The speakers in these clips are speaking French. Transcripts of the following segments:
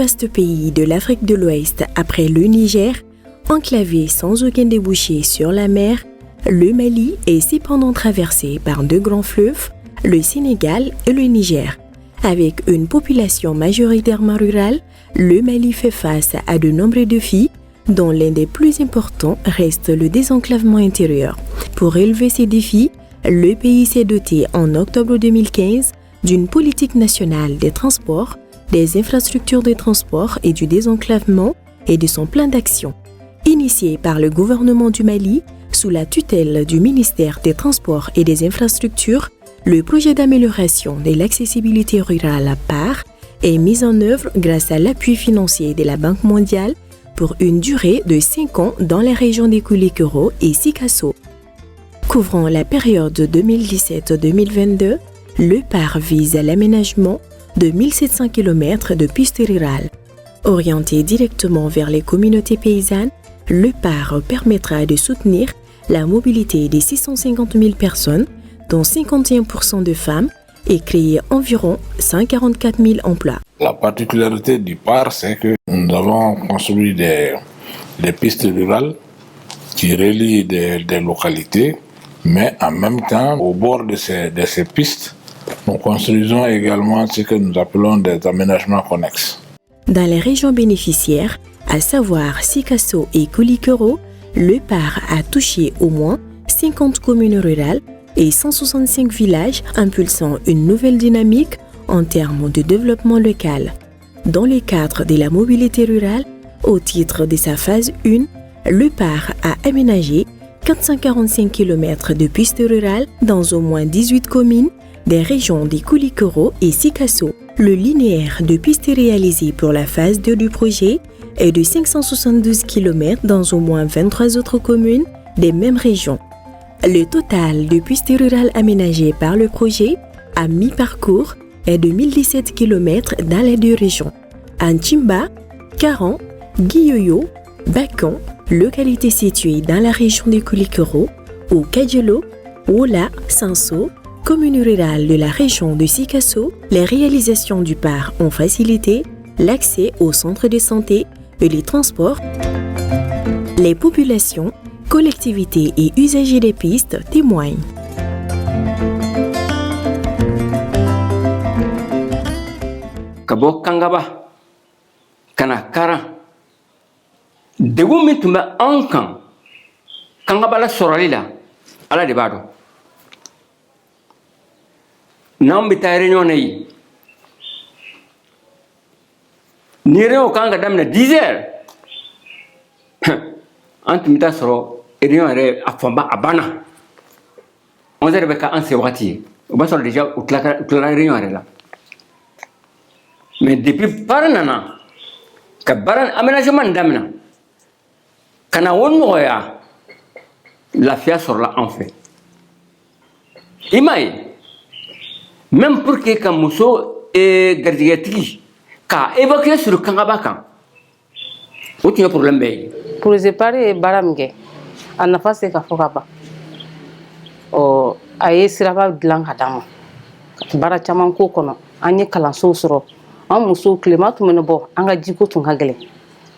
vaste pays de l'Afrique de l'Ouest après le Niger, enclavé sans aucun débouché sur la mer, le Mali est cependant traversé par deux grands fleuves, le Sénégal et le Niger. Avec une population majoritairement rurale, le Mali fait face à de nombreux défis, dont l'un des plus importants reste le désenclavement intérieur. Pour relever ces défis, le pays s'est doté en octobre 2015 d'une politique nationale des transports, des infrastructures de transport et du désenclavement et de son plan d'action. Initié par le gouvernement du Mali, sous la tutelle du ministère des Transports et des Infrastructures, le projet d'amélioration de l'accessibilité rurale PAR est mis en œuvre grâce à l'appui financier de la Banque mondiale pour une durée de 5 ans dans les régions des Koulikoro et Sikasso. Couvrant la période 2017-2022, le PAR vise à l'aménagement de 1700 km de pistes rurales. Orienté directement vers les communautés paysannes, le PAR permettra de soutenir la mobilité de 650 000 personnes, dont 51% de femmes, et créer environ 144 000 emplois. La particularité du PAR, c'est que nous avons construit des pistes rurales qui relient des localités, mais en même temps, au bord de ces pistes, nous construisons également ce que nous appelons des aménagements connexes. Dans les régions bénéficiaires, à savoir Sikasso et Koulikoro, le PAR a touché au moins 50 communes rurales et 165 villages, impulsant une nouvelle dynamique en termes de développement local. Dans le cadre de la mobilité rurale, au titre de sa phase 1, le PAR a aménagé 445 km de pistes rurales dans au moins 18 communes des régions des Koulikoro et Sikasso. Le linéaire de pistes réalisé pour la phase 2 du projet est de 572 km dans au moins 23 autres communes des mêmes régions. Le total de pistes rurales aménagées par le projet à mi-parcours est de 1017 km dans les deux régions. Anchimba, Karan, Guyoyo, Bakan, localités situées dans la région de Koulikoro, ou Kadjelo, Wola, Sanso, commune rurale de la région de Sikasso, les réalisations du PAR ont facilité l'accès aux centres de santé et les transports. Les populations, collectivités et usagers des pistes témoignent. Kabo Kangaba, Kanakara, Degumi Tumba Ankan, Kangaba la Soralila, Ala de Bado. N'an bɛ taa réunion na yi ni réunion kan ka daminɛ 10 heures an tun bɛ taa sɔrɔ réunion yɛrɛ a fanba a banna 11 heures bɛ k'an se wagati ye o b'a sɔrɔ déjà u tilala réunion yɛrɛ la mais depuis baara nana ka baara aménagement nin daminɛ ka na o nɔgɔya lafiya sɔrɔla an fɛ i m'a ye. Même pour que quand muso gardigɛtigi ka évacuer sur Kangaba kan o tun ye problème bɛɛ ye. Projet PAR ye baara min kɛ a nafa se ka fɔ ka ban a ye siraba dilan ka d'an ma baara caman k'o kɔnɔ an ye kalansow sɔrɔ an musow tilema tun bɛ ne bɔ an ka jiko tun ka gɛlɛn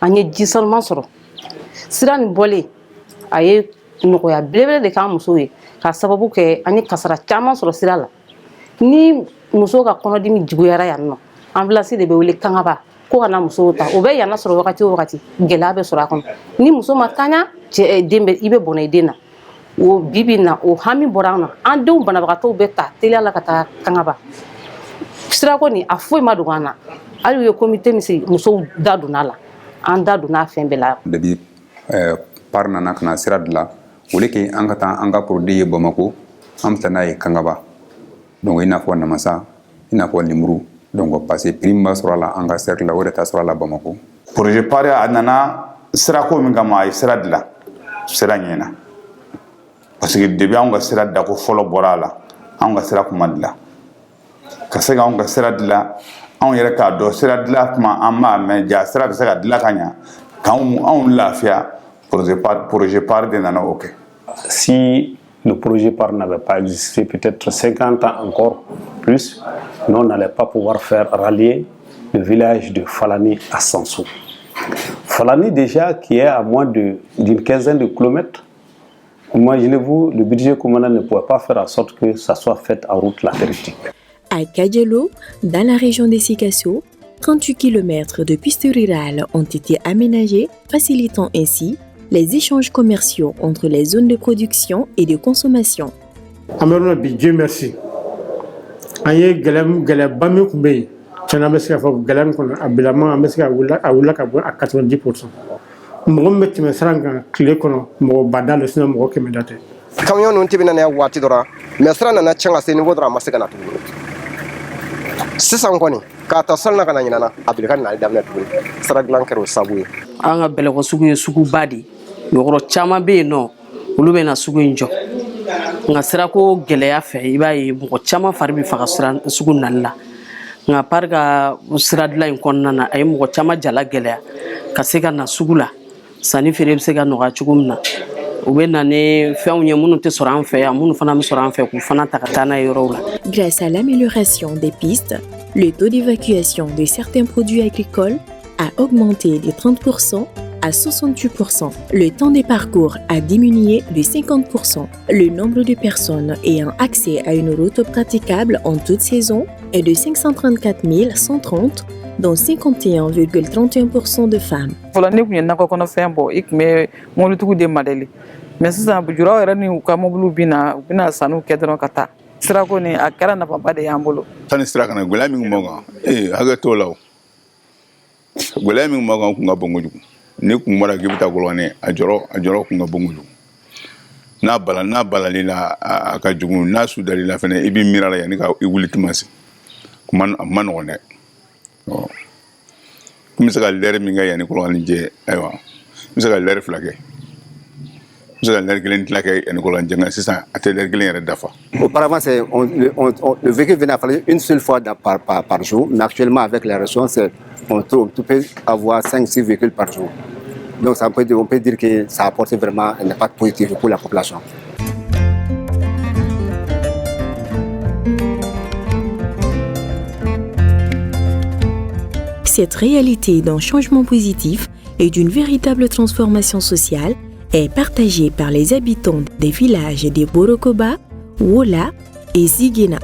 an ye ji sanuman sɔrɔ sira nin bɔlen a ye nɔgɔya belebele de k'an musow ye ka sababu kɛ an ye kasara caman sɔrɔ sira la. Ni muso ka kɔnɔdimi juguyara yan nɔ ambulance de bɛ wele Kangaba ko ka na musow ta o bɛ yan sɔrɔ wagati o wagati gɛlɛya bɛ sɔrɔ a kɔnɔ ni muso ma kaɲa den bɛ i bɛ bɔnɛ i den na o bibi na o hami bɔra an na an denw banabagatɔw bɛ ta teliya la ka taa Kangaba sirako nin a foyi ma dogo an na hali u ye comité min sigi musow da donna la an da donna fɛn bɛɛ la. Depuis PAR nana ka na sira dilan o le kɛ an ka taa an ka produit ye Bamako an bɛ taa n'a ye Kangaba. Donc il n'a pas namasa, il n'a pas limuru. Donc parce que prime b'a sɔrɔ la an ka cercle la o de ta sɔrɔ la Bamako. Projet PAR a nana sirako min kama a ye sira dilan sira ɲɛna parce que depuis anw ka sira dako fɔlɔ bɔra a la anw ka sira kuma dilan ka se ka anw ka sira dilan anw yɛrɛ k'a dɔn sira dilan kuma an b'a mɛn ja sira bɛ se ka dilan ka ɲa k'anw lafiya projet PAR de nana o kɛ. Si le projet PAR n'avait pas existé, peut-être 50 ans encore plus, nous n'allons pas pouvoir faire rallier le village de Falani à Sansou. Falani déjà qui est à moins d'une quinzaine de kilomètres. Imaginez-vous, le budget commandant ne pourrait pas faire en sorte que ça soit fait en route latéritique. À Kadialo, dans la région des Sikasso, 38 km de pistes rurales ont été aménagés, facilitant ainsi les échanges commerciaux entre les zones de production et de consommation. Dieu merci. Aye galam bami kumbe. Chana meska fa galam kono abilama meska awula ka à 90%. Mo metti me saranga kile kono mo badalo sino mo ke medate. Camion non tibina na wati dora. Me sarana na changa se ni wodra masaka na tu. Sisan koni ka ta salna kana nyina na abilkan na damna tu. Saraglan kero sabu. Anga bele ko sugu badi. Yoro chama be no. Ulu be na sugu injo. Nga sira ko gɛlɛya fɛ I b'a ye mɔgɔ caman fari bɛ faga sugu nali la nka par ka sira dilan in kɔnɔna na a ye mɔgɔ caman jala gɛlɛya ka se ka na sugu la sanni feere bɛ se ka nɔgɔya cogo min na u bɛ na ni fɛnw ye minnu tɛ sɔrɔ an fɛ yan minnu fana bɛ sɔrɔ an fɛ k'u fana ta ka taa n'a ye yɔrɔw la. Grâce à l'amélioration des pistes, le taux d'évacuation de certains produits agricoles a augmenté de 30% à 68%. Le temps de parcours a diminué de 50%. Le nombre de personnes ayant accès à une route praticable en toute saison est de 534 130, dont 51,31% de femmes. Voilà, nous avons fait un bon et mais mon retour de Madeli. Mais c'est un peu dur. On a eu comme blue bina sanu kedron kata. Sera koni akara na papa de yambolo. Tani sera kana gulami ngoga. Hagato law. Gulami ngoga kunga bongoju. Ni kumara gibita golwane ajoro kunga bongoju. Na bala lila akajugu na sudali la fene ibi mirala yani ka iwulitimasi. Man wone. Misaka lere minga yani golwane je aywa. Misaka lere flake. Auparavant, le véhicule venait à faire une seule fois par jour, mais actuellement, avec les ressources, on peut avoir 5-6 véhicules par jour. Donc, on peut dire que ça apporte vraiment un impact positif pour la population. Cette réalité d'un changement positif et d'une véritable transformation sociale est partagée par les habitants des villages de Borokoba, Wola et Ziguena,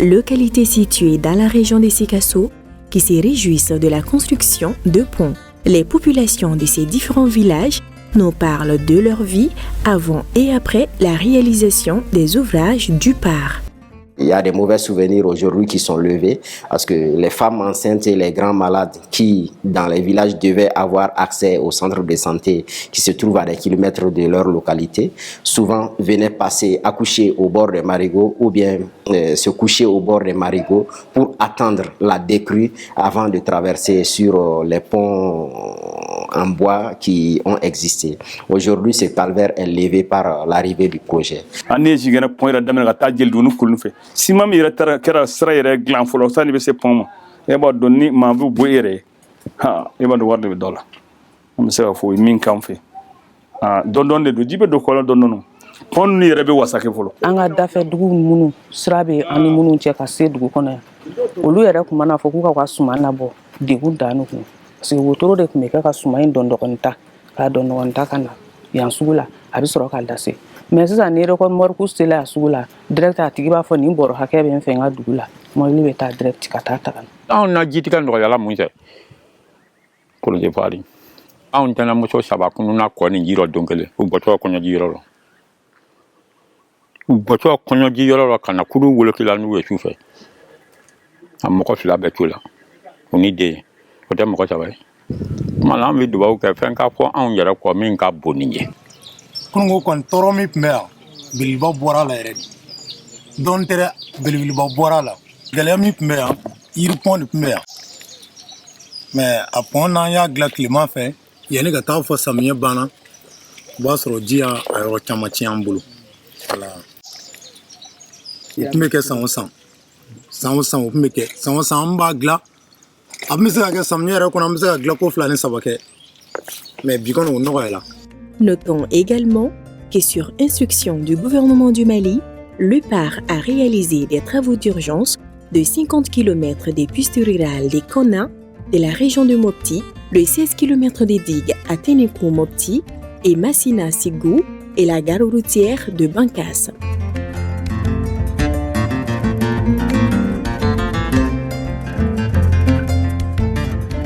localités situées dans la région des Sikasso, qui se réjouissent de la construction de ponts. Les populations de ces différents villages nous parlent de leur vie avant et après la réalisation des ouvrages du parc. Il y a des mauvais souvenirs aujourd'hui qui sont levés parce que les femmes enceintes et les grands malades qui, dans les villages, devaient avoir accès aux centres de santé qui se trouvent à des kilomètres de leur localité, souvent venaient accoucher au bord des marigots ou bien se coucher au bord des marigots pour attendre la décrue avant de traverser sur les ponts en bois qui ont existé. Aujourd'hui, ce calvaire est levé par l'arrivée du projet. Si ma mère était sera glan folo ça ne se pom e ba donni ma bu boyere ha e ba do warde dollar am se fo min kam fe don de do jibe do ko don non pon ni rebe wasake folo anga dafe dugu munu sirabe ani munu che ka se dugu kono olu yere kuma na fo ku ka suma na bo de gu danu ku se wotoro de kuma ka suma in don dokonta ka don wonta kana yan sugula abi soro ka dase mais ça n'est pas morku stela asula direct atigiba fo ni boro hakebe mfenga dugula mo libeta direct katata on na jitika ndo yala munse ko je fari on tana mo so saba kunu na ko ni jiro donkele u boto ko nyiro kana kudu wolo kila nu we sufe am ko fila betula oni de o dem ko sabai malam vi duba ko fenka ko on yara ko min ka boninje kungo kon toromi pmea bilba bora la red don tere bilba bora la galami pmea irpon pmea mais apon na ya gla climat fait yene ga ta fo samye bana basro dia ayo chamachi ambulu voilà ipme ke sansan ipme ke sansan ba gla abmise ga samye ra kona amse gla ko flani sabake mais bikon on no là. Notons également que sur instruction du gouvernement du Mali, le PAR a réalisé des travaux d'urgence de 50 km des pistes rurales des Kona de la région de Mopti, le 16 km des digues à Ténéco-Mopti et Massina-Sigou et la gare routière de Bankas.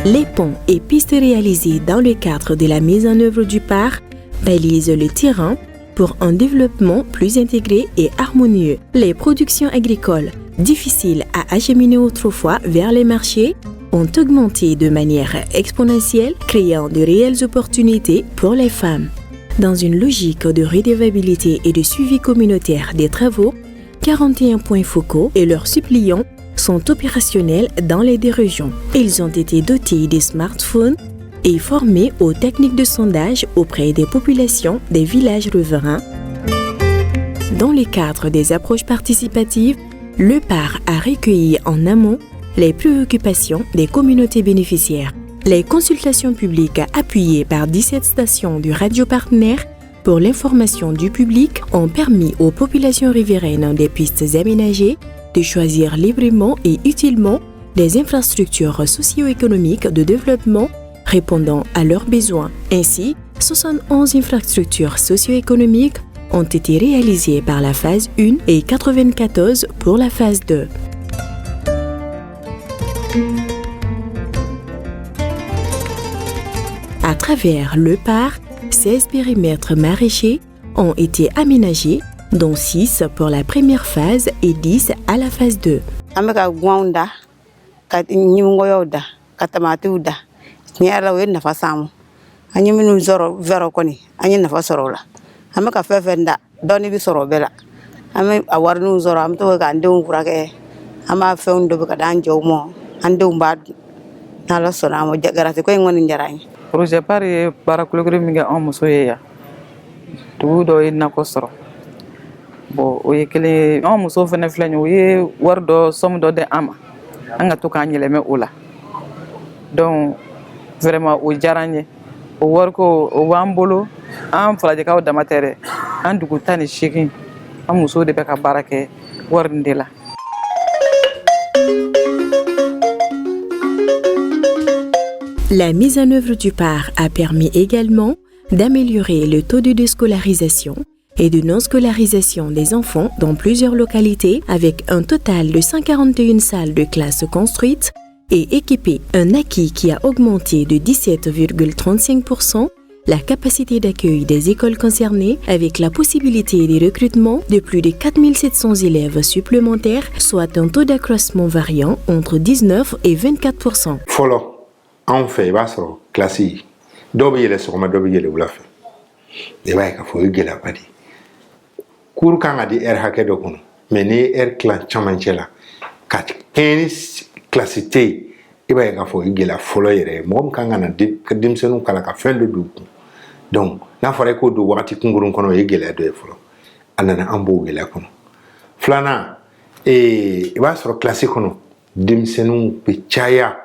Les ponts et pistes réalisés dans le cadre de la mise en œuvre du parc balisent le terrain pour un développement plus intégré et harmonieux. Les productions agricoles, difficiles à acheminer autrefois vers les marchés, ont augmenté de manière exponentielle, créant de réelles opportunités pour les femmes. Dans une logique de redevabilité et de suivi communautaire des travaux, 41 points focaux et leurs suppliants sont opérationnels dans les deux régions. Ils ont été dotés de smartphones et formés aux techniques de sondage auprès des populations des villages riverains. Dans le cadre des approches participatives, le PAR a recueilli en amont les préoccupations des communautés bénéficiaires. Les consultations publiques appuyées par 17 stations de radio partenaires pour l'information du public ont permis aux populations riveraines des pistes aménagées de choisir librement et utilement des infrastructures socio-économiques de développement répondant à leurs besoins. Ainsi, 71 infrastructures socio-économiques ont été réalisées par la phase 1 et 94 pour la phase 2. À travers le parc, 16 périmètres maraîchers ont été aménagés, dont 6 pour la première phase et 10 à la phase 2. Projet par ye barakulogri mi ga muso ye ya dugu dɔ ye nakɔ sɔrɔ bon o ye kelen an muso fɛnɛ filɛ nin o ye wari dɔ somme dɔ di an ma an ka to k'an yɛlɛmɛ o la donc vraiment o diyara an ye o wari ko o b'an bolo an falajɛkaw dama tɛ dɛ an dugu 18 an muso de bɛ ka baara kɛ wari nin de la. La mise en œuvre du PAR a permis également d'améliorer le taux de déscolarisation et de non-scolarisation des enfants dans plusieurs localités avec un total de 141 salles de classe construites et équipées, un acquis qui a augmenté de 17,35% la capacité d'accueil des écoles concernées avec la possibilité de recrutement de plus de 4700 élèves supplémentaires, soit un taux d'accroissement variant entre 19 et 24%. Anw fɛ I b'a sɔrɔ kilasi dɔw bɛ yɛlɛ sɔgɔma dɔw bɛ yɛlɛ wula fɛ I b'a ye k'a fɔ o ye gɛlɛyaba de ye cours kan ka di heure hakɛ dɔ kɔnɔ mais n'i ye heure tilan camancɛ la ka kɛɲɛ ni kilasi tɛ yen I b'a ye k'a fɔ o ye gɛlɛya fɔlɔ yɛrɛ ye mɔgɔ min kan ka na denmisɛnninw kalan ka fɛn dɔ don u kun donc n'a fɔra I k'o don wagati kunkurun kɔnɔ o ye gɛlɛya dɔ ye fɔlɔ a nana an b'o gɛlɛya kɔnɔ filanan I b'a sɔrɔ kilasi kɔnɔ denmisɛnninw bɛ caya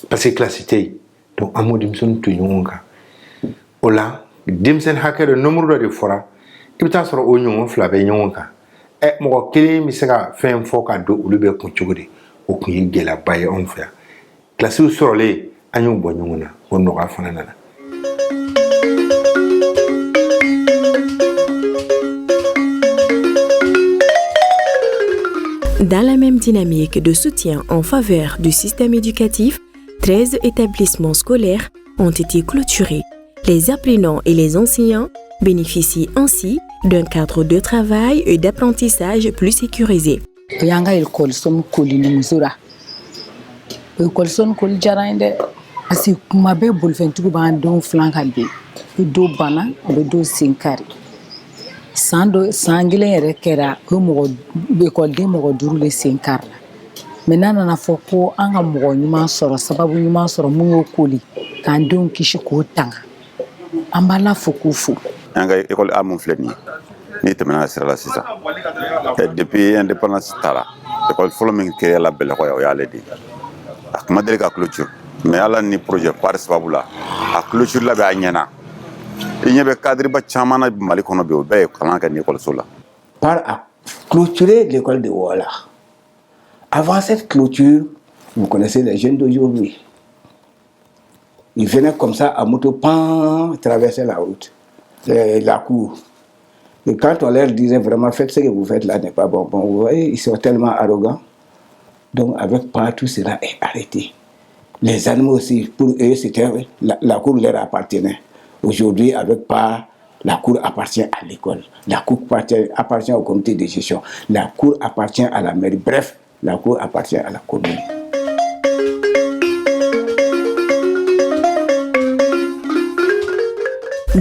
parce que classe tɛ yen donc an m'o denmisɛnninw to ɲɔgɔn kan o la denmisɛnnin hakɛ dɔ nombre dɔ de fɔra I bɛ taa sɔrɔ o ɲɔgɔn fila bɛ ɲɔgɔn kan mɔgɔ kelen bɛ se ka fɛn fɔ ka don olu bɛ kun cogo di o kun ye gɛlɛyaba ye anw fɛ yan kilasiw sɔrɔlen an y'o bɔ ɲɔgɔn na o nɔgɔya fana nana. Dans la même dynamique de soutien en faveur du système éducatif, 13 établissements scolaires ont été clôturés. Les apprenants et les enseignants bénéficient ainsi d'un cadre de travail et d'apprentissage plus sécurisé. Sangile yɛrɛ kɛra o mɔgɔ école mɔgɔ 5 le sen kari la mais n'a nana fɔ ko an ka mɔgɔ ɲuman sɔrɔ sababu ɲuman sɔrɔ mun y'o koli k'an denw kisi k'o tanga an b'a la fɔ k'u fo. An ka école A mun filɛ nin ye n'i tɛmɛna sira la sisan depuis indépendance taara école fɔlɔ min kɛra la Bɛlɛkɔ yan o y'ale de ye a tun ma deli ka clôture mais ala ni projet PAR sababu la a clôture la bɛ a ɲɛna. Il y a cadre ba chamana Mali kono be o be kalan ka ni école sola. PAR a clôturé l'école de Wola. Avant cette clôture, Vous connaissez les jeunes d'aujourd'hui. Ils venaient comme ça à moto, traverser la route, la cour. Et quand on leur disait vraiment, faites ce que vous faites là n'est pas bon. Bon, vous voyez, ils sont tellement arrogants. Donc, avec pas, tout cela est arrêté. Les animaux aussi, pour eux, c'était la cour leur appartenait. Aujourd'hui, avec pas, la cour appartient à l'école. La cour appartient au comité de gestion. La cour appartient à la mairie. Bref, la cour appartient à la commune.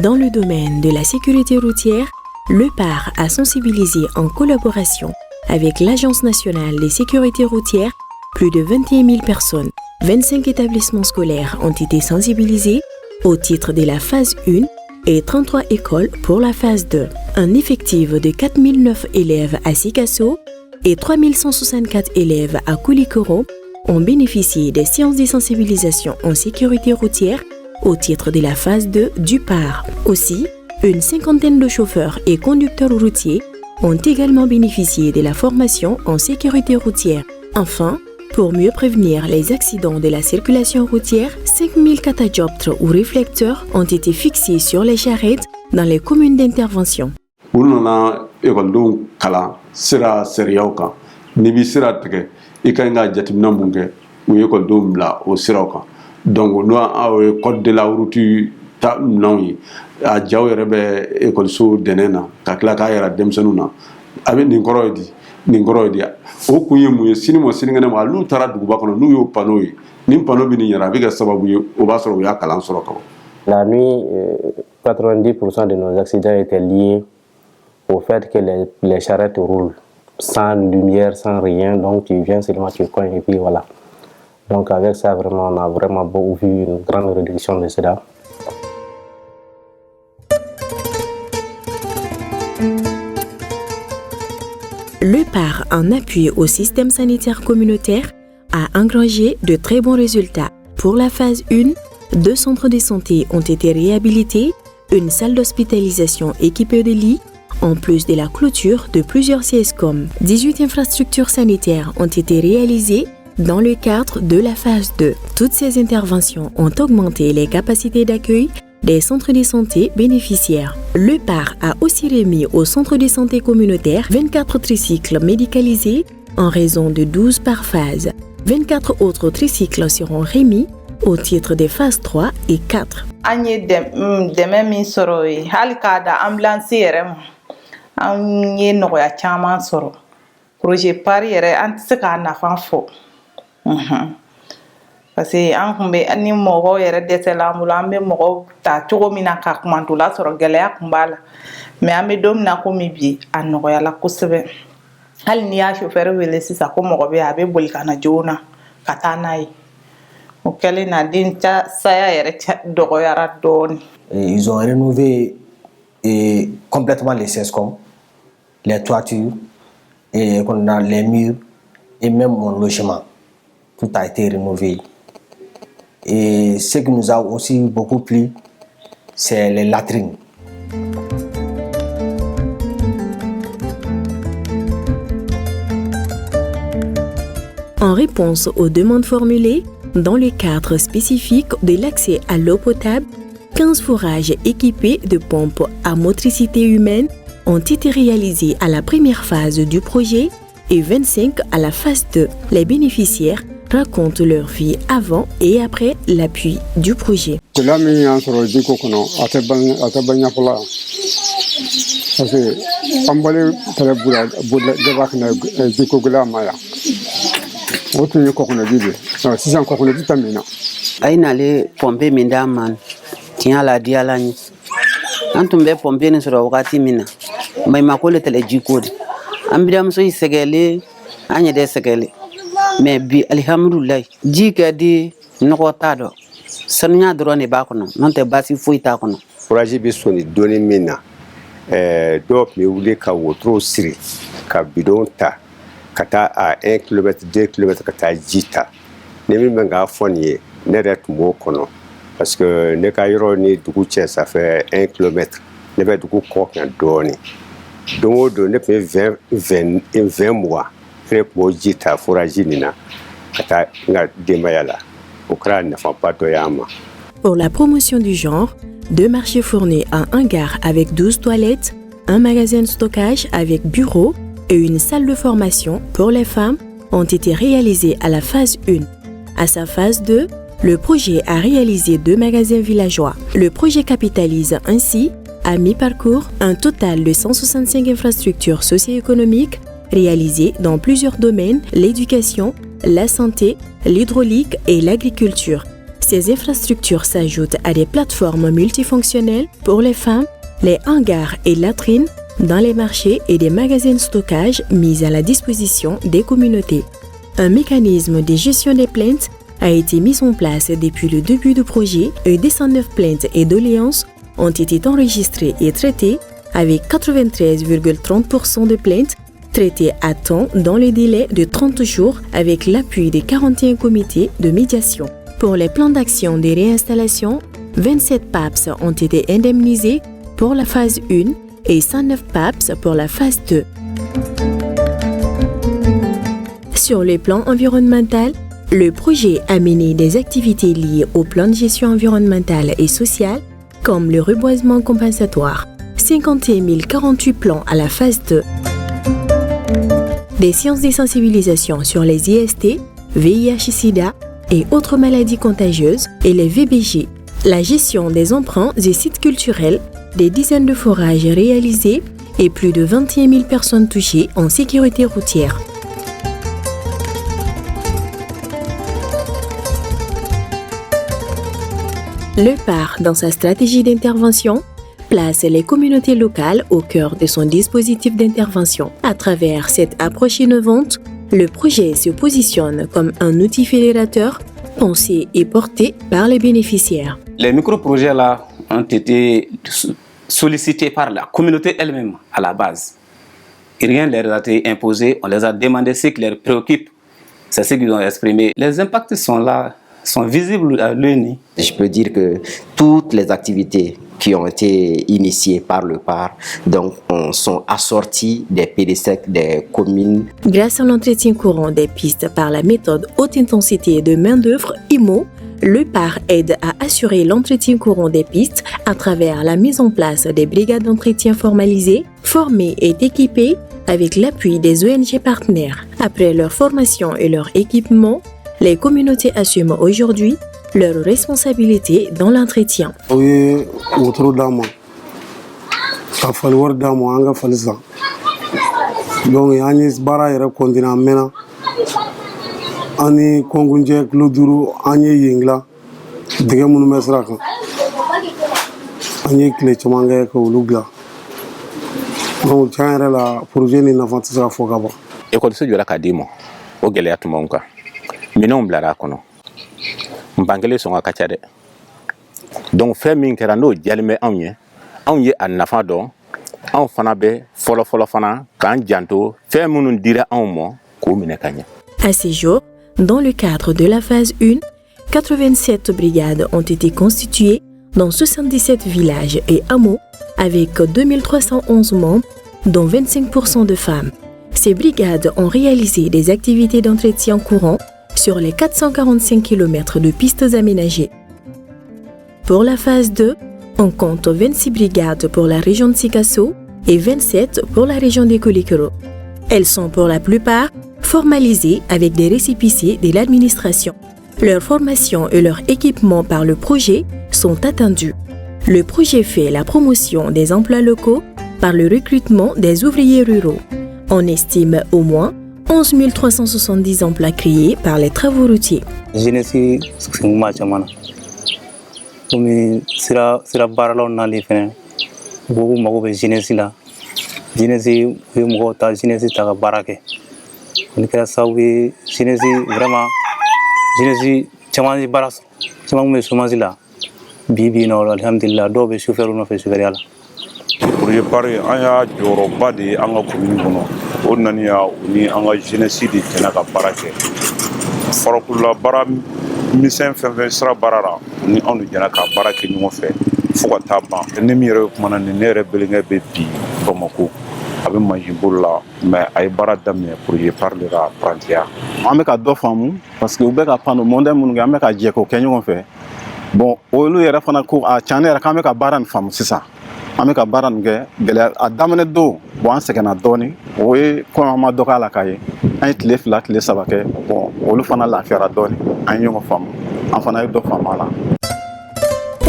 Dans le domaine de la sécurité routière, le PAR a sensibilisé en collaboration avec l'Agence nationale des sécurités routières plus de 21 000 personnes. 25 établissements scolaires ont été sensibilisés au titre de la phase 1 et 33 écoles pour la phase 2. Un effectif de 4009 élèves à Sikasso et 3164 élèves à Koulikoro ont bénéficié des séances de sensibilisation en sécurité routière au titre de la phase 2 du PAR. Aussi, une cinquantaine de chauffeurs et conducteurs routiers ont également bénéficié de la formation en sécurité routière. Enfin, pour mieux prévenir les accidents de la circulation routière, 5000 catadioptres ou réflecteurs ont été fixés sur les charrettes dans les communes d'intervention. Donc nous avons code de la route a jaw yɛrɛ bɛ ekɔliso dɛnɛ na ka tila k'a yɛrɛ denmisɛnninw na a bɛ nin kɔrɔ ye di nin kɔrɔ ye di o kun ye mun ye sini ma sinikɛnɛ ma n'u taara duguba kɔnɔ n'u y'o panneau ye nin panneau bɛ nin yɛrɛ a bɛ kɛ sababu ye o b'a sɔrɔ u y'a kalan sɔrɔ ka ban. La nuit, 90% de nos accidents étaient liés au fait que les charrettes roulent sans lumière, sans rien, donc tu viens seulement tu cognes et puis voilà. Donc avec ça vraiment on a vraiment vu une grande réduction de cela. Le PAR, en appui au système sanitaire communautaire, a engrangé de très bons résultats. Pour la phase 1, 2 centres de santé ont été réhabilités, une salle d'hospitalisation équipée de lits, en plus de la clôture de plusieurs CSCOM. 18 infrastructures sanitaires ont été réalisées dans le cadre de la phase 2. Toutes ces interventions ont augmenté les capacités d'accueil des centres de santé bénéficiaires. Le PAR a aussi remis au centre de santé communautaire 24 tricycles médicalisés en raison de 12 par phase. 24 autres tricycles seront remis au titre des phases 3 et 4. Projet PAR yɛrɛ an tɛ se k'a nafa fɔ parce que an kun bɛ ni mɔgɔw yɛrɛ dɛsɛla an bolo an bɛ mɔgɔw ta cogo min na ka kumantula sɔrɔ gɛlɛya kun b'a la mais an bɛ don min na komi bi a nɔgɔyala kosɛbɛ hali n'i y'a chauffeur wele sisan ko mɔgɔ bɛ yen a bɛ boli ka na joona ka taa n'a ye o kɛlen na den saya yɛrɛ dɔgɔyara dɔɔni. Ils ont rénové complètement les CESCOM, les toitures, et qu'on a les murs et même mon logement. Tout a été rénové. Et ce qui nous a aussi beaucoup plu, c'est les latrines. En réponse aux demandes formulées, dans le cadre spécifique de l'accès à l'eau potable, 15 forages équipés de pompes à motricité humaine ont été réalisés à la première phase du projet et 25 à la phase 2. Les bénéficiaires racontent leur vie avant et après l'appui du projet. Ainale pompe mindaman tiɲa la di ala ɲe an tun bɛ pompe nin sɔrɔ wagati min na maɲumako le tɛlɛ jiko de an biramuso yi sɛgɛlen an yɛrɛ sɛgɛlen mais bi alihamdulilayi ji ka di nɔgɔ t'a dɔ sanuya dɔrɔn de b'a kɔnɔ n'o tɛ baasi foyi t'a kɔnɔ. Foraji bɛ sɔnni dɔɔni min na dɔw tun bɛ wuli ka wotoro siri ka bidon ta ka taa a 1 kilomètre 2 kilomètres ka taa ji ta ni min bɛ k'a fɔ nin ye ne yɛrɛ tun b'o kɔnɔ parce que ne ka yɔrɔ ni dugu cɛ ça fait 1 kilomètre ne bɛ dugu kɔ kan dɔɔni don o don ne tun bɛ 20 mois ne tun b'o ji ta foraji nin na ka taa n ka denbaya la o kɛra nafaba dɔ y'an ma. Pour la promotion du genre, 2 marchés fournis, un hangar avec 12 toilettes, un magasin de stockage avec bureau et une salle de formation pour les femmes ont été réalisés à la phase 1. À sa phase 2, le projet a réalisé 2 magasins villageois. Le projet capitalise ainsi, à mi-parcours, un total de 165 infrastructures socio-économiques réalisées dans plusieurs domaines, l'éducation, la santé, l'hydraulique et l'agriculture. Ces infrastructures s'ajoutent à des plateformes multifonctionnelles pour les femmes, les hangars et latrines dans les marchés et des magasins de stockage mis à la disposition des communautés. Un mécanisme de gestion des plaintes a été mis en place depuis le début du projet et 209 plaintes et doléances ont été enregistrées et traitées avec 93,30% de plaintes traitées à temps dans le délai de 30 jours avec l'appui des 41 comités de médiation. Pour les plans d'action de réinstallation, 27 PAPS ont été indemnisés pour la phase 1 et 109 PAPS pour la phase 2. Sur le plan environnemental, le projet a mené des activités liées au plan de gestion environnementale et sociale, comme le reboisement compensatoire, 51 048 plans à la phase 2. Des séances de sensibilisation sur les IST, VIH-Sida et autres maladies contagieuses et les VBG, la gestion des emprunts des sites culturels, des dizaines de forages réalisés et plus de 21 000 personnes touchées en sécurité routière. Le PAR, dans sa stratégie d'intervention, place les communautés locales au cœur de son dispositif d'intervention. À travers cette approche innovante, le projet se positionne comme un outil fédérateur pensé et porté par les bénéficiaires. Les micro-projets là ont été sollicités par la communauté elle-même à la base. Et rien ne leur a été imposé, on les a demandé ce qui les préoccupe, c'est ce qu'ils ont exprimé. Les impacts sont là, sont visibles à l'œil. Je peux dire que toutes les activités qui ont été initiées par le PAR donc, sont assorties des PDSEC des communes. Grâce à l'entretien courant des pistes par la méthode haute intensité de main-d'œuvre IMO, le PAR aide à assurer l'entretien courant des pistes à travers la mise en place des brigades d'entretien formalisées, formées et équipées avec l'appui des ONG partenaires. Après leur formation et leur équipement, les communautés assument aujourd'hui leurs responsabilités dans l'entretien. Oui, autour d'amo. Ka fali war d'amo anga fali sa. Donc yani bara yɛrɛ continue mena. Ani kongunje kloduru ani yingla. Dege munu mesra kan. Ani kle chamanga ka ulugla. Donc tiɲɛ yɛrɛ la projet ni nafa tɛ se ka fɔ ka ban. Ekɔliso jɔra ka di ma o gɛlɛya tun b'anw kan minɛnw bilara a kɔnɔ n bangelen sɔn ka ca dɛ donc fɛn min kɛra n'o diyalen bɛ anw ye a nafa dɔn anw fana bɛ fɔlɔfɔlɔ fana k'an janto fɛn minnu dira anw ma k'o minɛ ka ɲɛ. À ces jours, dans le cadre de la phase 1, 87 brigades ont été constituées dans 77 villages et hameaux avec 2311 membres, dont 25% de femmes. Ces brigades ont réalisé des activités d'entretien courant sur les 445 km de pistes aménagées. Pour la phase 2, on compte 26 brigades pour la région de Sikasso et 27 pour la région des Kolikoro. Elles sont pour la plupart formalisées avec des récépissés de l'administration. Leur formation et leur équipement par le projet sont attendus. Le projet fait la promotion des emplois locaux par le recrutement des ouvriers ruraux. On estime au moins 11 370 emplois créés par les travaux routiers. Jeunesse singuma chamana. Komi sira baralaw nali fene. Bobu mago be jeunesse la. Jeunesse wi mo ta jeunesse ta ka barake. On kera sawi jeunesse vraiment jeunesse chamani baras. Chamang me sumazila. Bibi no alhamdulillah do be chauffeur no fe chauffeur yala. Projet pari an y'a jɔyɔrɔba de ye an ka commune kɔnɔ o naniya ni an ka jeunesse de tɛna ka baara kɛ farakulula baara misɛn fɛn fɛn sira baara la ni anw de jɛna ka baara kɛ ɲɔgɔn fɛ fo ka taa ban ne min yɛrɛ bɛ kuma na ni ne yɛrɛ belenkɛ bɛ bi Bamako a bɛ mansin bolo la mais a ye baara daminɛ projet par le ka apprentir. An bɛ ka dɔ faamu parce que u bɛ ka panneau mondial minnu kɛ an bɛ ka jɛ k'o kɛ ɲɔgɔn fɛ bon olu yɛrɛ fana ko a tiɲɛ yɛrɛ k'an bɛ ka baara nin faamu sisan an bɛ ka baara nin kɛ gɛlɛya a daminɛ don bon an sɛgɛnna dɔɔni o ye kɔmi an ma dɔ k'a la k'a ye an ye tile 2 tile 3 kɛ bon olu fana lafiyara dɔɔni an ye ɲɔgɔn faamu an fana ye dɔ faamu a la.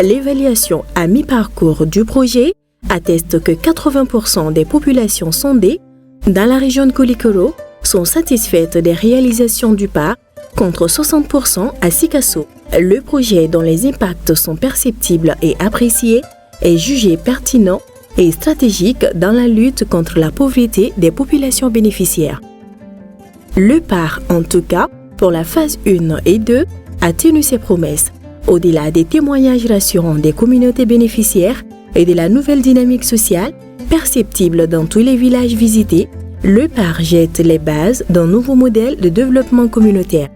L'évaluation à mi-parcours du projet atteste que 80% des populations sondées dans la région de Koulikoro sont satisfaites des réalisations du parc contre 60% à Sikasso. Le projet dont les impacts sont perceptibles et appréciés est jugé pertinent et stratégique dans la lutte contre la pauvreté des populations bénéficiaires. Le parc, en tout cas, pour la phase 1 et 2, a tenu ses promesses. Au-delà des témoignages rassurants des communautés bénéficiaires et de la nouvelle dynamique sociale perceptible dans tous les villages visités, le parc jette les bases d'un nouveau modèle de développement communautaire.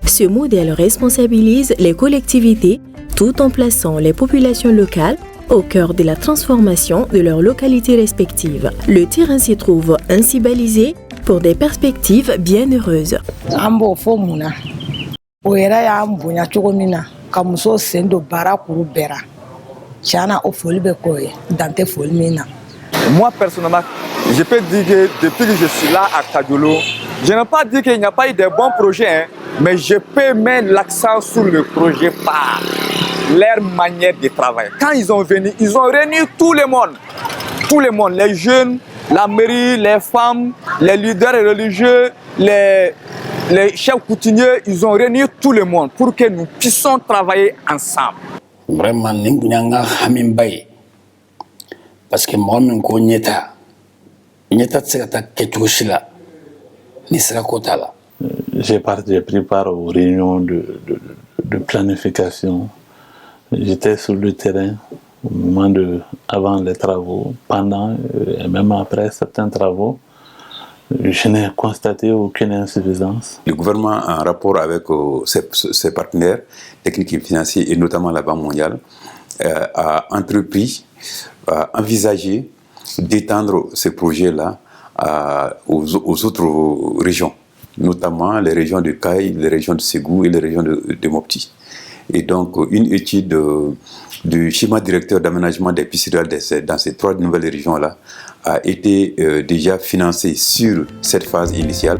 Ce modèle responsabilise les collectivités tout en plaçant les populations locales au cœur de la transformation de leurs localités respectives. Le terrain s'y trouve ainsi balisé pour des perspectives bien heureuses. Moi personnellement, je peux dire que depuis que je suis là à Kadiolo, je n'ai pas dit qu'il n'y a pas eu de bons projets, mais je peux mettre l'accent sur le projet par leur manière de travailler. Quand ils ont venu, ils ont réuni tout le monde, les jeunes, la mairie, les femmes, les leaders religieux, les chefs coutumiers, ils ont réuni tout le monde pour que nous puissions travailler ensemble. Vraiment, parce que moi, j'ai pris part aux réunions de planification. J'étais sur le terrain au moment avant les travaux, pendant et même après certains travaux. Je n'ai constaté aucune insuffisance. Le gouvernement, en rapport avec ses partenaires techniques et financiers, et notamment la Banque mondiale, a entrepris, a envisagé d'étendre ces projets-là aux autres régions, notamment les régions de Kaï, les régions de Ségou et les régions de Mopti. Et donc, une étude du schéma directeur d'aménagement des pistes dans ces 3 nouvelles régions-là a été déjà financée sur cette phase initiale.